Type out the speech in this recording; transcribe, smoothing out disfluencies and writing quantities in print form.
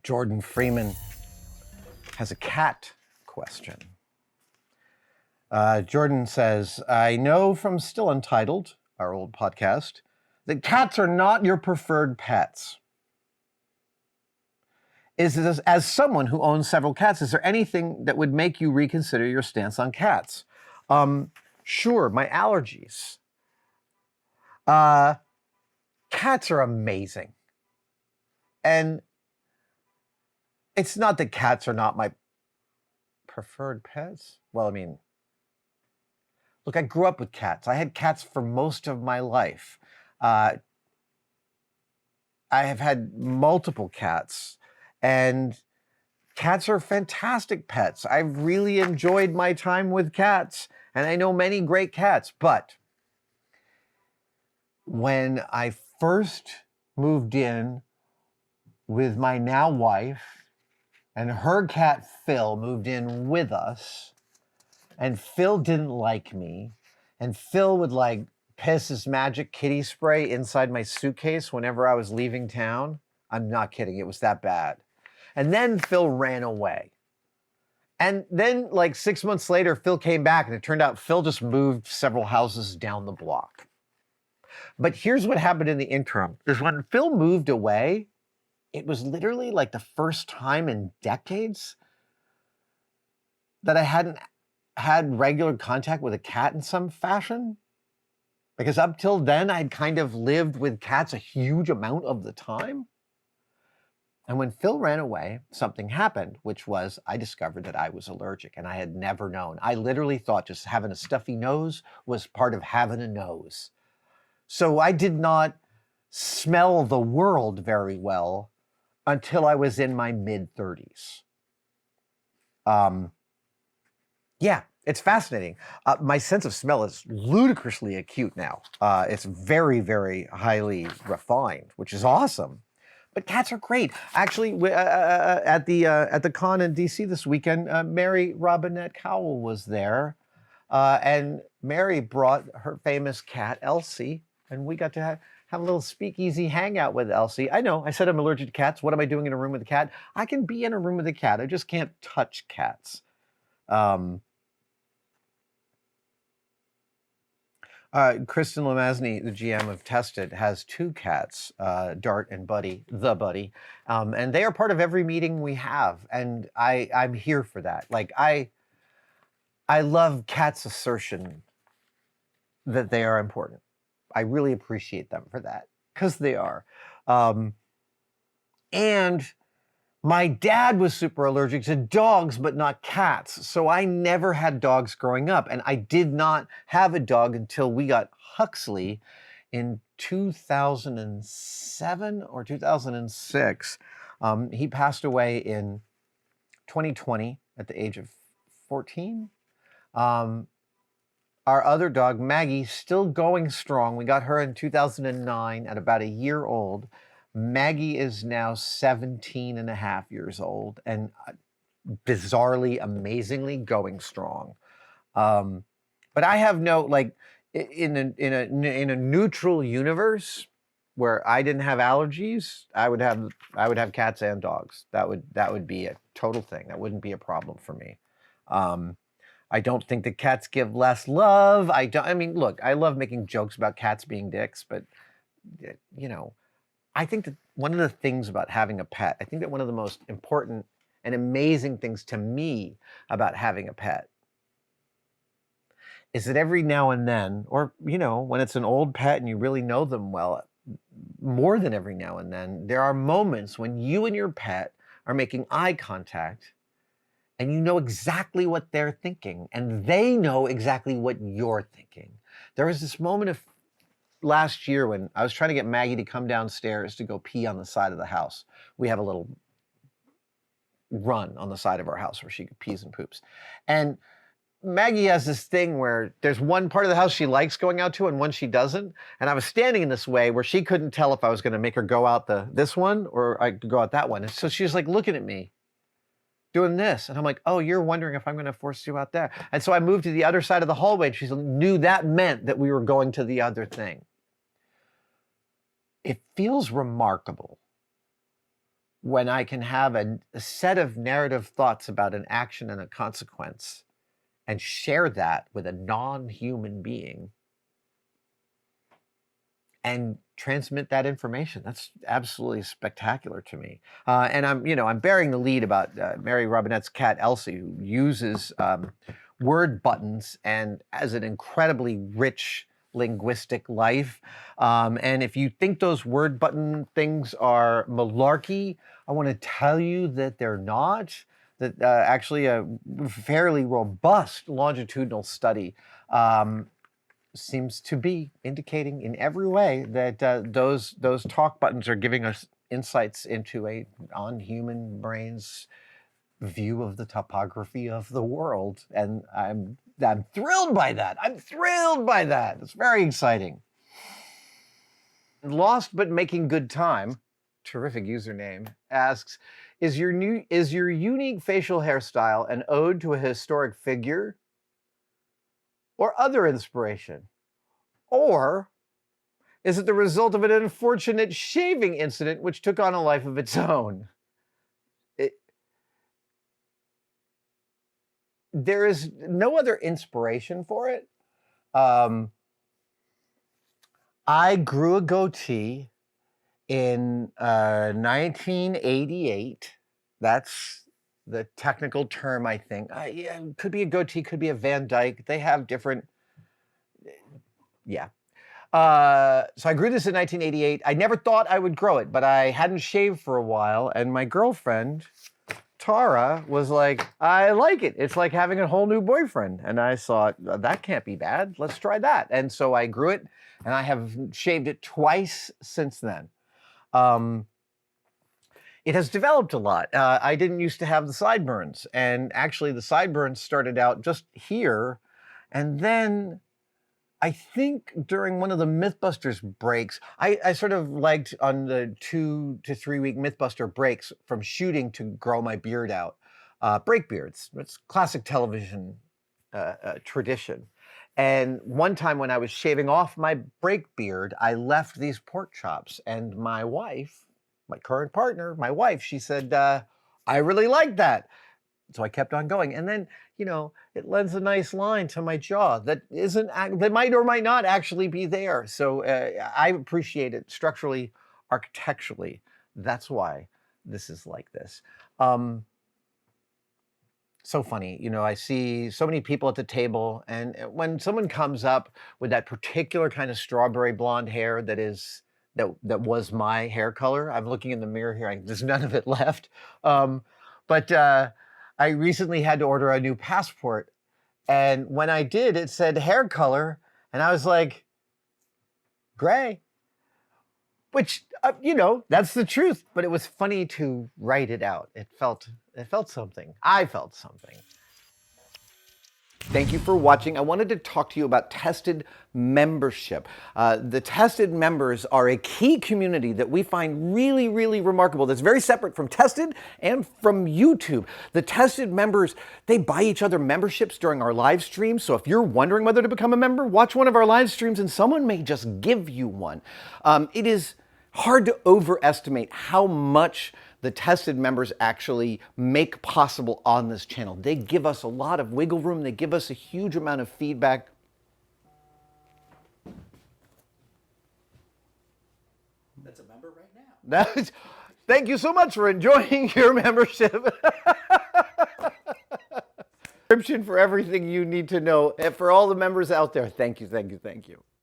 Jordan Freeman has a cat question. Jordan says, I know from Still Untitled, our old podcast, that cats are not your preferred pets. As someone who owns several cats, is there anything that would make you reconsider your stance on cats? Sure, my allergies. Cats are amazing. And it's not that cats are not my preferred pets. Well, I mean, look, I grew up with cats. I had cats for most of my life. I have had multiple cats, and cats are fantastic pets. I've really enjoyed my time with cats, and I know many great cats. But when I first moved in with my now wife, and her cat Phil moved in with us, and Phil didn't like me, and Phil would like piss his magic kitty spray inside my suitcase whenever I was leaving town. I'm not kidding, it was that bad. And then Phil ran away. And then like 6 months later, Phil came back, and it turned out Phil just moved several houses down the block. But here's what happened in the interim, is when Phil moved away, it was literally like the first time in decades that I hadn't had regular contact with a cat in some fashion. Because up till then, I'd kind of lived with cats a huge amount of the time. And when Phil ran away, something happened, which was I discovered that I was allergic, and I had never known. I literally thought just having a stuffy nose was part of having a nose. So I did not smell the world very well until I was in my mid-30s. Yeah, it's fascinating. My sense of smell is ludicrously acute now. It's very, very highly refined, which is awesome. But cats are great. Actually, at the con in DC this weekend, Mary Robinette Cowell was there, and Mary brought her famous cat Elsie, and we got to have a little speakeasy hangout with Elsie. I know, I said I'm allergic to cats. What am I doing in a room with a cat? I can be in a room with a cat. I just can't touch cats. Kristen Lemazny, the GM of Tested, has two cats, Dart and Buddy, the Buddy, and they are part of every meeting we have, and I'm here for that. Like, I love cats' assertion that they are important. I really appreciate them for that, because they are. And my dad was super allergic to dogs, but not cats. So I never had dogs growing up. And I did not have a dog until we got Huxley in 2007 or 2006. He passed away in 2020 at the age of 14. Our other dog, Maggie, still going strong. We got her in 2009 at about a year old. Maggie is now 17 and a half years old and bizarrely, amazingly going strong. But I have no, like, in a neutral universe where I didn't have allergies, I would have cats and dogs. That would be a total thing. That wouldn't be a problem for me. I don't think that cats give less love. I mean, look, I love making jokes about cats being dicks, but you know, I think that one of the things about having a pet, I think that one of the most important and amazing things to me about having a pet is that every now and then, or, you know, when it's an old pet and you really know them well, more than every now and then, there are moments when you and your pet are making eye contact and you know exactly what they're thinking and they know exactly what you're thinking. There was this moment of last year when I was trying to get Maggie to come downstairs to go pee on the side of the house. We have a little run on the side of our house where she pees and poops. And Maggie has this thing where there's one part of the house she likes going out to and one she doesn't. And I was standing in this way where she couldn't tell if I was going to make her go out this one or I could go out that one. And so she was like looking at me doing this. And I'm like, oh, you're wondering if I'm going to force you out there. And so I moved to the other side of the hallway and she knew that meant that we were going to the other thing. It feels remarkable when I can have a set of narrative thoughts about an action and a consequence and share that with a non-human being and transmit that information. That's absolutely spectacular to me. And I'm bearing the lead about Mary Robinette's cat Elsie, who uses word buttons and has an incredibly rich linguistic life. And if you think those word button things are malarkey, I want to tell you that they're not. That actually a fairly robust longitudinal study seems to be indicating in every way that those talk buttons are giving us insights into a non-human brain's view of the topography of the world, and I'm thrilled by that. I'm thrilled by that. It's very exciting. Lost but making good time, terrific username, asks, is your unique facial hairstyle an ode to a historic figure or other inspiration? Or is it the result of an unfortunate shaving incident which took on a life of its own? There is no other inspiration for it. I grew a goatee in 1988. That's the technical term, I think. Yeah, could be a goatee, could be a Van Dyke. They have different, yeah. So I grew this in 1988. I never thought I would grow it, but I hadn't shaved for a while, and my girlfriend, Tara, was like, I like it. It's like having a whole new boyfriend. And I thought, that can't be bad. Let's try that. And so I grew it, and I have shaved it twice since then. It has developed a lot. I didn't used to have the sideburns, and actually the sideburns started out just here, and then I think during one of the Mythbusters breaks, I sort of liked on the 2 to 3 week Mythbuster breaks from shooting to grow my beard out. Break beards. It's classic television tradition. And one time when I was shaving off my break beard, I left these pork chops, and my wife, my current partner, my wife, she said, I really like that. So I kept on going. And then, it lends a nice line to my jaw that might or might not actually be there. So I appreciate it structurally, architecturally. That's why this is like this. So funny, I see so many people at the table, and when someone comes up with that particular kind of strawberry blonde hair that was my hair color, I'm looking in the mirror here, there's none of it left. But I recently had to order a new passport, and when I did, it said hair color, and I was like, gray. Which, that's the truth, but it was funny to write it out. It felt something. I felt something. Thank you for watching. I wanted to talk to you about Tested membership. The Tested members are a key community that we find really, really remarkable. That's very separate from Tested and from YouTube. The Tested members, they buy each other memberships during our live streams. So if you're wondering whether to become a member, watch one of our live streams and someone may just give you one. It is hard to overestimate how much the Tested members actually make possible on this channel. They give us a lot of wiggle room. They give us a huge amount of feedback. That's a member right now. Thank you so much for enjoying your membership. Description for everything you need to know. And for all the members out there, thank you, thank you, thank you.